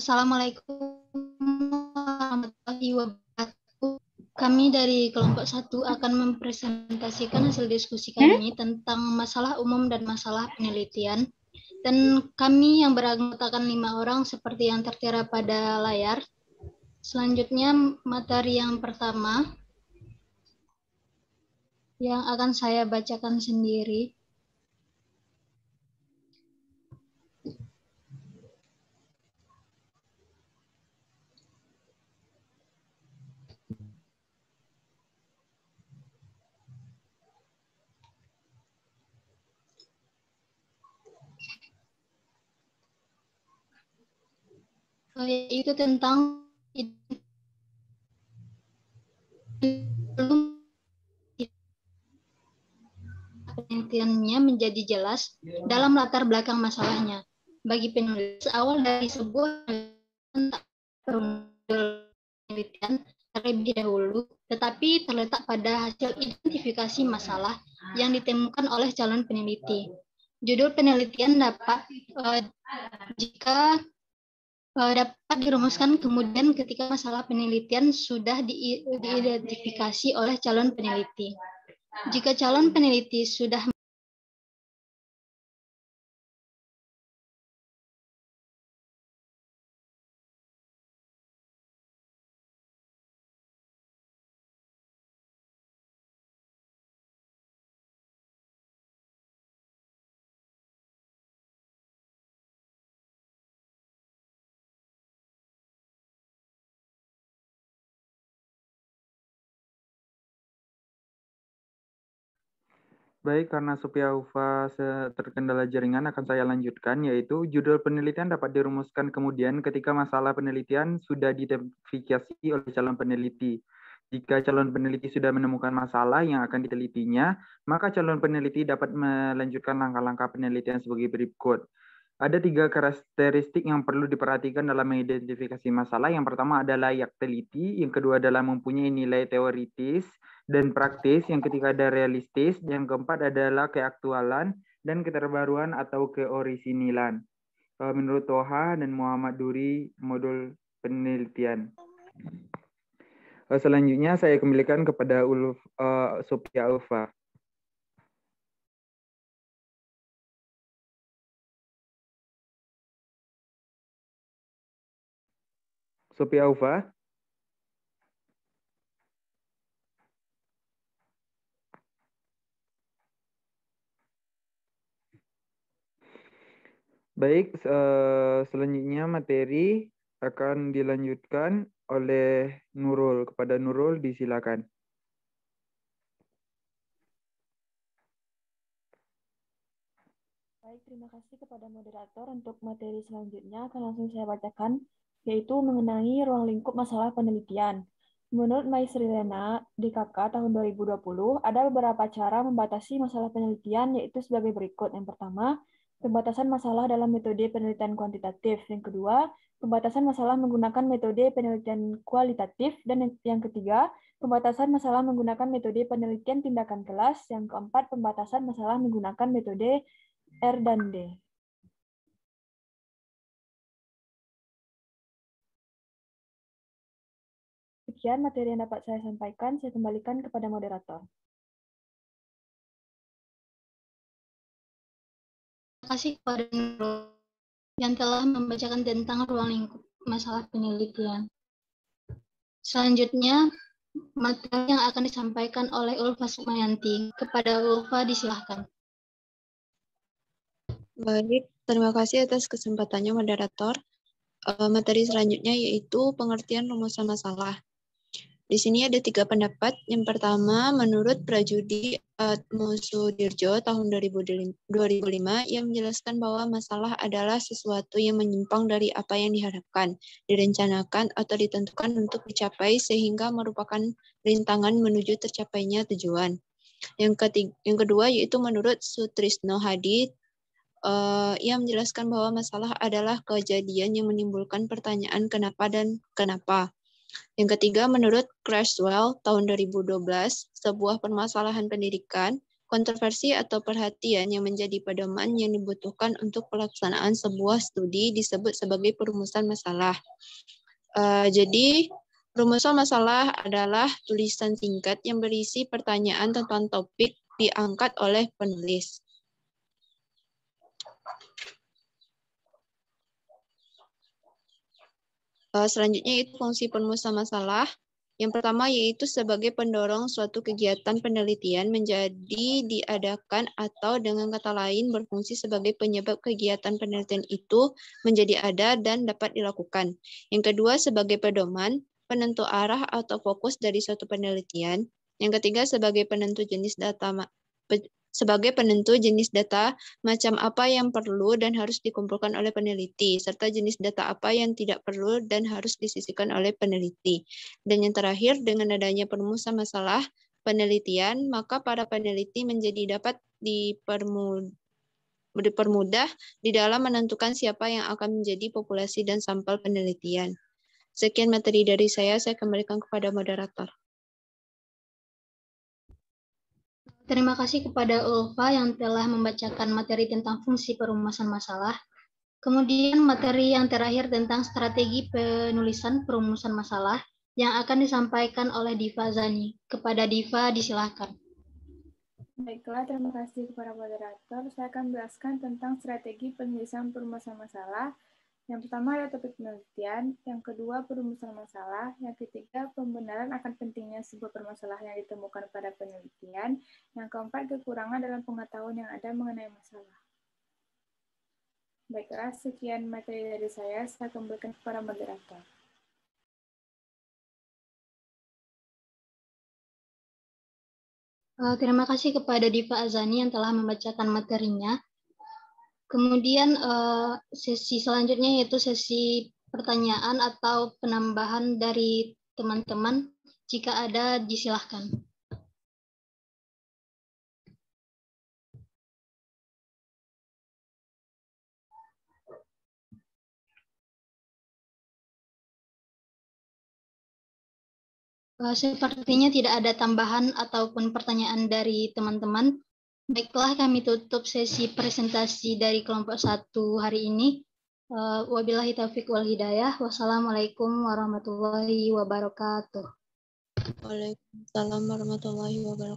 Assalamualaikum warahmatullahi wabarakatuh. Kami dari kelompok 1 akan mempresentasikan hasil diskusi kami tentang masalah umum dan masalah penelitian. Dan kami yang beranggotakan 5 orang seperti yang tertera pada layar. Selanjutnya materi yang pertama yang akan saya bacakan sendiri. Yaitu tentang penelitiannya menjadi jelas dalam latar belakang masalahnya. Bagi penulis, awal dari sebuah penelitian terlebih dahulu, tetapi terletak pada hasil identifikasi masalah yang ditemukan oleh calon peneliti. Judul penelitian dapat dapat dirumuskan kemudian ketika masalah penelitian sudah diidentifikasi oleh calon peneliti. Jika calon peneliti sudah Baik, karena Sophia Ufa terkendala jaringan akan saya lanjutkan, yaitu judul penelitian dapat dirumuskan kemudian ketika masalah penelitian sudah diidentifikasi oleh calon peneliti. Jika calon peneliti sudah menemukan masalah yang akan ditelitinya, maka calon peneliti dapat melanjutkan langkah-langkah penelitian sebagai berikut. Ada 3 karakteristik yang perlu diperhatikan dalam mengidentifikasi masalah. Yang pertama adalah layak teliti, yang kedua adalah mempunyai nilai teoritis dan praktis, yang ketiga ada realistis, yang keempat adalah keaktualan dan keterbaruan atau keorisinilan. Menurut Toha dan Muhammad Duri, modul penelitian. Selanjutnya saya kembalikan kepada Sophia Ufa. Sophia Ufa. Baik, selanjutnya materi akan dilanjutkan oleh Nurul. Kepada Nurul, disilakan. Baik, terima kasih kepada moderator. Untuk materi selanjutnya akan langsung saya bacakan, yaitu mengenai ruang lingkup masalah penelitian. Menurut Maisrilena DKK tahun 2020, ada beberapa cara membatasi masalah penelitian, yaitu sebagai berikut. Yang pertama, pembatasan masalah dalam metode penelitian kuantitatif. Yang kedua, pembatasan masalah menggunakan metode penelitian kualitatif. Dan yang ketiga, pembatasan masalah menggunakan metode penelitian tindakan kelas. Yang keempat, pembatasan masalah menggunakan metode R dan D. Sekian materi yang dapat saya sampaikan. Saya kembalikan kepada moderator. Terima kasih kepada Nurul yang telah membacakan tentang ruang lingkup masalah penelitian. Selanjutnya, materi yang akan disampaikan oleh Ulfa Sukmayanti. Kepada Ulfa, disilahkan. Baik, terima kasih atas kesempatannya moderator. Materi selanjutnya yaitu pengertian rumusan masalah. Di sini ada 3 pendapat. Yang pertama, menurut Prajudi Atmosudirjo tahun 2005 yang menjelaskan bahwa masalah adalah sesuatu yang menyimpang dari apa yang diharapkan, direncanakan, atau ditentukan untuk dicapai sehingga merupakan rintangan menuju tercapainya tujuan. Yang kedua yaitu menurut Sutrisno Hadi yang menjelaskan bahwa masalah adalah kejadian yang menimbulkan pertanyaan kenapa dan kenapa. Yang ketiga, menurut Creswell tahun 2012, sebuah permasalahan pendidikan Kontroversi atau perhatian yang menjadi pedoman yang dibutuhkan untuk pelaksanaan sebuah studi disebut sebagai perumusan masalah. Jadi, rumusan masalah adalah tulisan singkat yang berisi pertanyaan tentang topik diangkat oleh penulis. Selanjutnya itu fungsi perumusan masalah. Yang pertama yaitu sebagai pendorong suatu kegiatan penelitian menjadi diadakan atau dengan kata lain berfungsi sebagai penyebab kegiatan penelitian itu menjadi ada dan dapat dilakukan. Yang kedua sebagai pedoman, penentu arah atau fokus dari suatu penelitian. Yang ketiga sebagai penentu jenis data macam apa yang perlu dan harus dikumpulkan oleh peneliti, serta jenis data apa yang tidak perlu dan harus disisihkan oleh peneliti. Dan yang terakhir, dengan adanya perumusan masalah penelitian, maka para peneliti menjadi dapat dipermudah di dalam menentukan siapa yang akan menjadi populasi dan sampel penelitian. Sekian materi dari saya kembalikan kepada moderator. Terima kasih kepada Ulfa yang telah membacakan materi tentang fungsi perumusan masalah. Kemudian materi yang terakhir tentang strategi penulisan perumusan masalah yang akan disampaikan oleh Diva Zani. Kepada Diva, disilahkan. Baiklah, terima kasih kepada moderator. Saya akan menjelaskan tentang strategi penulisan perumusan masalah. Yang pertama adalah topik penelitian, yang kedua perumusan masalah, yang ketiga pembenaran akan pentingnya sebuah permasalahan yang ditemukan pada penelitian, yang keempat kekurangan dalam pengetahuan yang ada mengenai masalah. Baiklah, sekian materi dari saya kembalikan kepada moderator. Terima kasih kepada Diva Azani yang telah membacakan materinya. Kemudian sesi selanjutnya yaitu sesi pertanyaan atau penambahan dari teman-teman. Jika ada, disilahkan. Sepertinya tidak ada tambahan ataupun pertanyaan dari teman-teman. Baiklah, kami tutup sesi presentasi dari kelompok 1 hari ini. Wabillahi taufiq wal hidayah. Wassalamualaikum warahmatullahi wabarakatuh. Waalaikumsalam warahmatullahi wabarakatuh.